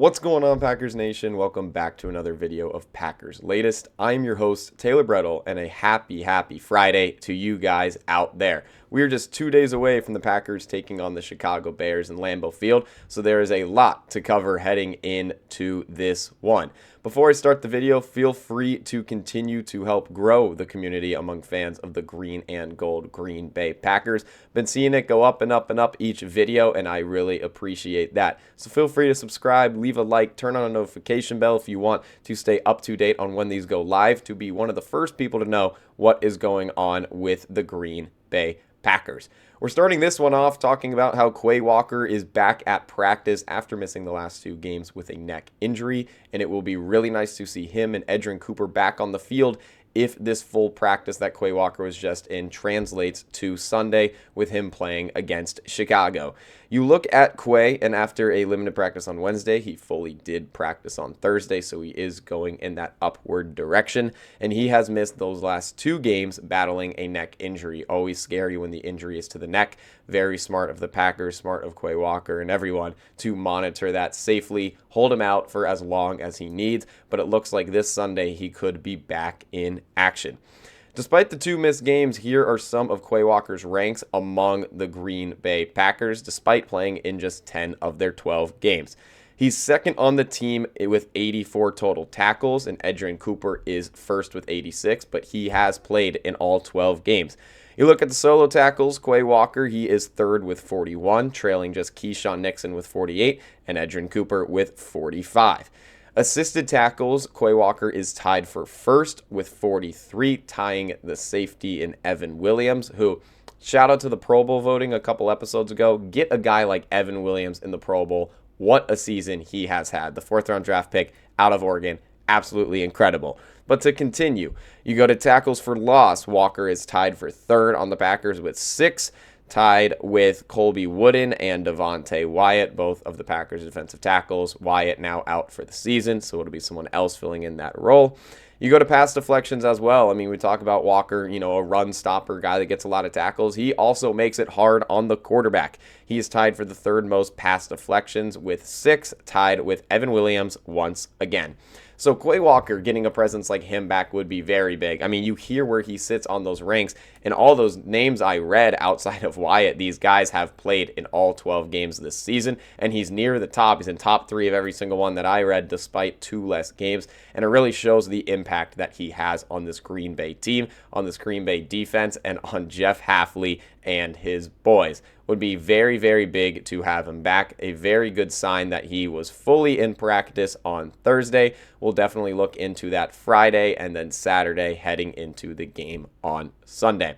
What's going on, Packers Nation? Welcome back to another video of Packers Latest. I'm your host, Taylor Bretl, and a happy Friday to you guys out there. We are just 2 days away from the Packers taking on the Chicago Bears in Lambeau Field, so there is a lot to cover heading into this one. Before I start the video, feel free to continue to help grow the community among fans of the green and gold Green Bay Packers. Been seeing it go up and up and up each video, and I really appreciate that. So feel free to subscribe, leave a like, turn on a notification bell if you want to stay up to date on when these go live, to be one of the first people to know what is going on with the Green Bay Packers. We're starting this one off talking about how Quay Walker is back at practice after missing the last 2 games with a neck injury, and it will be really nice to see him and Edgerrin Cooper back on the field if this full practice that Quay Walker was just in translates to Sunday with him playing against Chicago. You look at Quay, and after a limited practice on Wednesday, he fully did practice on Thursday, so he is going in that upward direction, and he has missed those last 2 games battling a neck injury. Always scary when the injury is to the neck. Very smart of the Packers, smart of Quay Walker and everyone to monitor that safely, hold him out for as long as he needs, but it looks like this Sunday he could be back in action. Despite the 2 missed games, here are some of Quay Walker's ranks among the Green Bay Packers, despite playing in just 10 of their 12 games. He's second on the team with 84 total tackles, and Edgerrin Cooper is first with 86, but he has played in all 12 games. You look at the solo tackles, Quay Walker, he is third with 41, trailing just Keyshawn Nixon with 48, and Edgerrin Cooper with 45. Assisted tackles, Quay Walker is tied for first with 43, tying the safety in Evan Williams, who, shout out to the Pro Bowl voting a couple episodes ago. Get a guy like Evan Williams in the Pro Bowl. What a season he has had. The 4th-round draft pick out of Oregon, absolutely incredible. But to continue, you go to tackles for loss. Walker is tied for third on the Packers with 6, tied with Colby Wooden and Devontae Wyatt, both of the Packers' defensive tackles. Wyatt now out for the season, so it'll be someone else filling in that role. You go to pass deflections as well. I mean, we talk about Walker, a run stopper, guy that gets a lot of tackles. He also makes it hard on the quarterback. He is tied for the 3rd most pass deflections with 6, tied with Evan Williams once again. So Quay Walker getting a presence like him back would be very big. I mean, you hear where he sits on those ranks, and all those names I read outside of Wyatt, these guys have played in all 12 games this season, and he's near the top. He's in top 3 of every single one that I read, despite 2 less games, and it really shows the impact that he has on this Green Bay team, on this Green Bay defense, and on Jeff Hafley and his boys. Would be very big to have him back. A very good sign that he was fully in practice on Thursday. We'll definitely look into that Friday and then Saturday heading into the game on Sunday.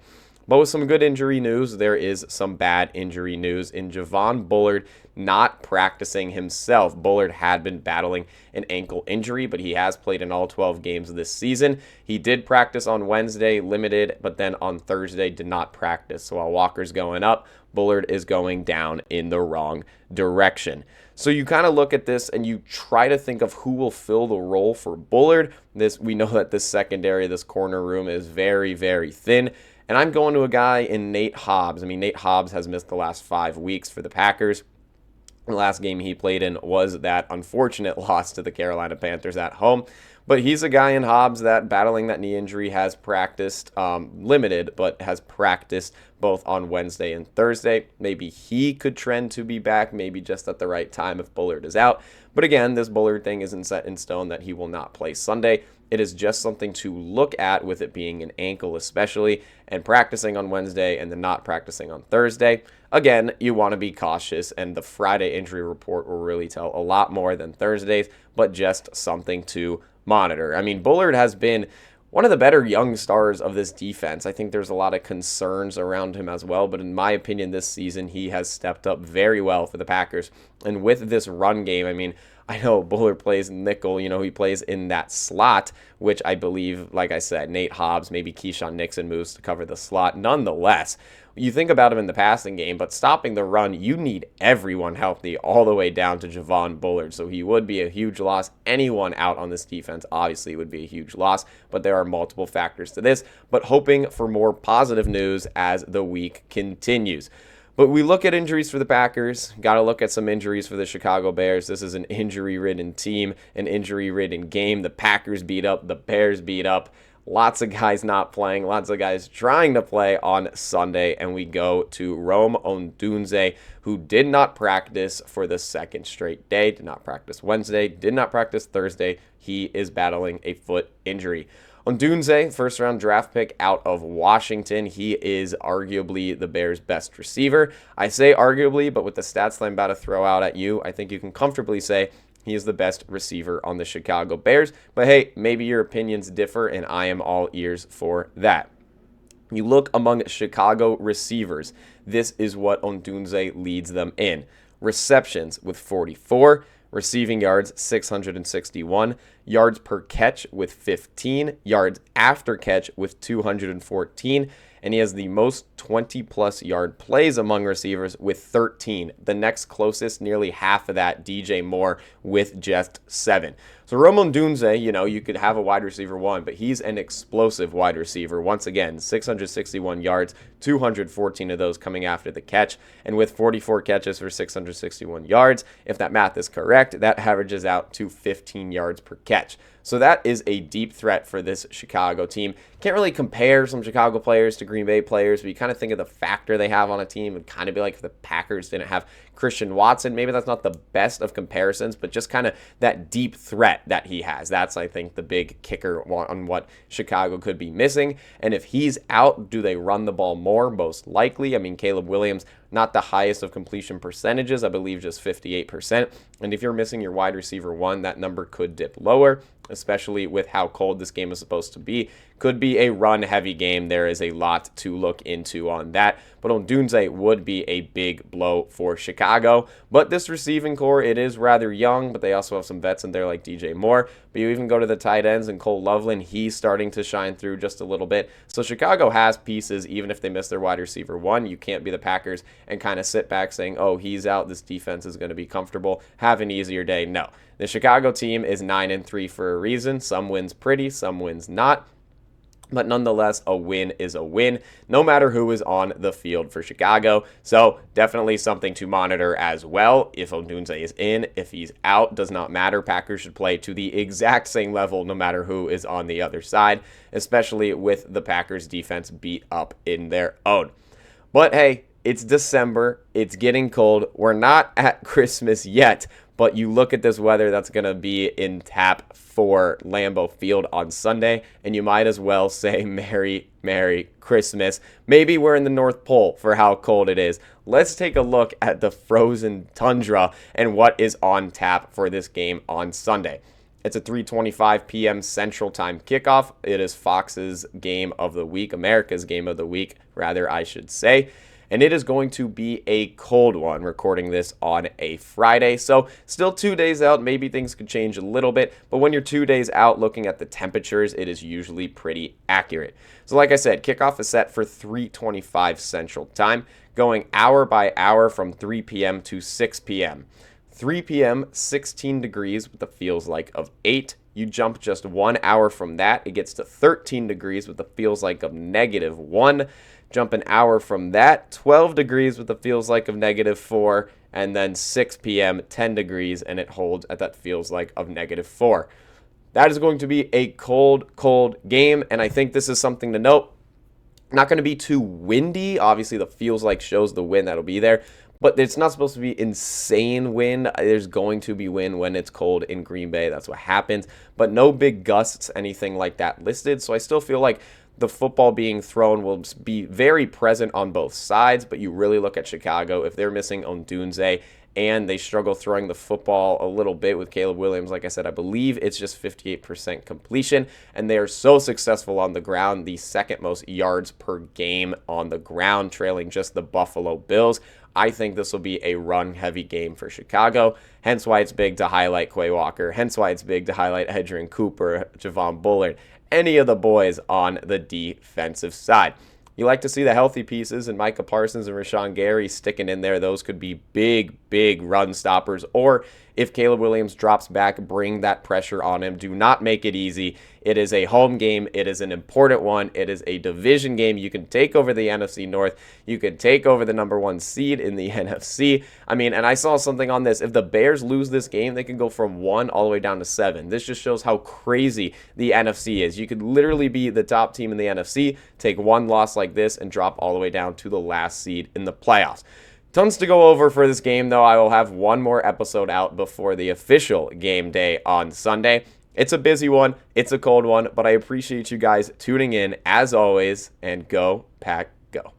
But with some good injury news, there is some bad injury news in Javon Bullard not practicing himself. Bullard had been battling an ankle injury, but he has played in all 12 games this season. He did practice on Wednesday, limited, but then on Thursday did not practice. So while Walker's going up, Bullard is going down in the wrong direction. So you kind of look at this and you try to think of who will fill the role for Bullard. We know that this secondary, this corner room is very thin. And I'm going to a guy in Nate Hobbs. I mean, Nate Hobbs has missed the last 5 weeks for the Packers. The last game he played in was that unfortunate loss to the Carolina Panthers at home. But he's a guy in Hobbs that, battling that knee injury, has practiced, limited, but has practiced both on Wednesday and Thursday. Maybe he could trend to be back, maybe just at the right time if Bullard is out. But again, this Bullard thing isn't set in stone that he will not play Sunday. It is just something to look at, with it being an ankle especially, and practicing on Wednesday and then not practicing on Thursday. Again, you want to be cautious, and the Friday injury report will really tell a lot more than Thursday's, but just something to monitor. I mean, Bullard has been one of the better young stars of this defense. I think there's a lot of concerns around him as well, but in my opinion this season he has stepped up very well for the Packers. And with this run game, I mean, I know Bullard plays nickel, he plays in that slot, which I believe, like I said, Nate Hobbs, maybe Keyshawn Nixon moves to cover the slot. Nonetheless, you think about him in the passing game, but stopping the run, you need everyone healthy all the way down to Javon Bullard. So he would be a huge loss. Anyone out on this defense obviously would be a huge loss, but there are multiple factors to this. But hoping for more positive news as the week continues. But we look at injuries for the Packers, got to look at some injuries for the Chicago Bears. This is an injury-ridden team, an injury-ridden game. The Packers beat up, the Bears beat up. Lots of guys not playing, lots of guys trying to play on Sunday, and we go to Rome Odunze, who did not practice for the second straight day, did not practice Wednesday, did not practice Thursday. He is battling a foot injury. Odunze, first-round draft pick out of Washington. He is arguably the Bears' best receiver. I say arguably, but with the stats that I'm about to throw out at you, I think you can comfortably say he is the best receiver on the Chicago Bears. But hey, maybe your opinions differ, and I am all ears for that. You look among Chicago receivers. This is what Odunze leads them in. Receptions with 44. Receiving yards, 661. Yards per catch with 15. Yards after catch with 214. And he has the most 20-plus yard plays among receivers with 13. The next closest, nearly half of that, DJ Moore with just 7. So Rome Odunze, you could have a wide receiver 1, but he's an explosive wide receiver. Once again, 661 yards, 214 of those coming after the catch. And with 44 catches for 661 yards, if that math is correct, that averages out to 15 yards per catch. So that is a deep threat for this Chicago team. Can't really compare some Chicago players to Green Bay players, but you kind of think of the factor they have on a team. It'd kind of be like if the Packers didn't have Christian Watson. Maybe that's not the best of comparisons, but just kind of that deep threat that he has. That's, I think, the big kicker on what Chicago could be missing. And if he's out, do they run the ball more? Most likely. I mean, Caleb Williams, not the highest of completion percentages, I believe just 58%. And if you're missing your wide receiver 1, that number could dip lower, especially with how cold this game is supposed to be. Could be a run-heavy game. There is a lot to look into on that. But Odunze would be a big blow for Chicago. But this receiving core, it is rather young, but they also have some vets in there like DJ Moore. But you even go to the tight ends, and Cole Loveland, he's starting to shine through just a little bit. So Chicago has pieces, even if they miss their wide receiver 1. You can't be the Packers and kind of sit back saying, oh, he's out, this defense is going to be comfortable, have an easier day. No. The Chicago team is 9-3 for a reason. Some wins pretty, some wins not. But nonetheless, a win is a win, no matter who is on the field for Chicago. So definitely something to monitor as well. If Odunze is in, if he's out, does not matter. Packers should play to the exact same level no matter who is on the other side, especially with the Packers defense beat up in their own. But hey, it's December. It's getting cold. We're not at Christmas yet. But you look at this weather that's going to be in tap for Lambeau Field on Sunday, and you might as well say Merry, Merry Christmas. Maybe we're in the North Pole for how cold it is. Let's take a look at the frozen tundra and what is on tap for this game on Sunday. It's a 3:25 p.m. Central Time kickoff. It is Fox's game of the week, America's game of the week, rather, I should say. And it is going to be a cold one, recording this on a Friday. So still 2 days out. Maybe things could change a little bit. But when you're 2 days out looking at the temperatures, it is usually pretty accurate. So like I said, kickoff is set for 3:25 Central Time, going hour by hour from 3 p.m. to 6 p.m. 3 p.m., 16 degrees with the feels like of 8. You jump just 1 hour from that, it gets to 13 degrees with the feels like of -1. Jump an hour from that, 12 degrees with the feels like of -4, and then 6 p.m., 10 degrees, and it holds at that feels like of -4. That is going to be a cold, cold game, and I think this is something to note. Not going to be too windy. Obviously, the feels like shows the wind that'll be there, but it's not supposed to be insane wind. There's going to be wind when it's cold in Green Bay. That's what happens, but no big gusts, anything like that listed, so I still feel like the football being thrown will be very present on both sides, but you really look at Chicago, if they're missing Odunze and they struggle throwing the football a little bit with Caleb Williams, like I said, I believe it's just 58% completion, and they are so successful on the ground, the second most yards per game on the ground, trailing just the Buffalo Bills. I think this will be a run-heavy game for Chicago, hence why it's big to highlight Quay Walker, hence why it's big to highlight Edgerrin Cooper, Javon Bullard, any of the boys on the defensive side. You like to see the healthy pieces and Micah Parsons and Rashawn Gary sticking in there. Those could be big, big run stoppers, or if Caleb Williams drops back, bring that pressure on him. Do not make it easy. It is a home game. It is an important one. It is a division game. You can take over the NFC North. You can take over the number 1 seed in the NFC. I mean, and I saw something on this. If the Bears lose this game, they can go from 1 all the way down to 7. This just shows how crazy the NFC is. You could literally be the top team in the NFC, take one loss like this, and drop all the way down to the last seed in the playoffs. Tons to go over for this game, though. I will have one more episode out before the official game day on Sunday. It's a busy one. It's a cold one, but I appreciate you guys tuning in as always, and go Pack Go.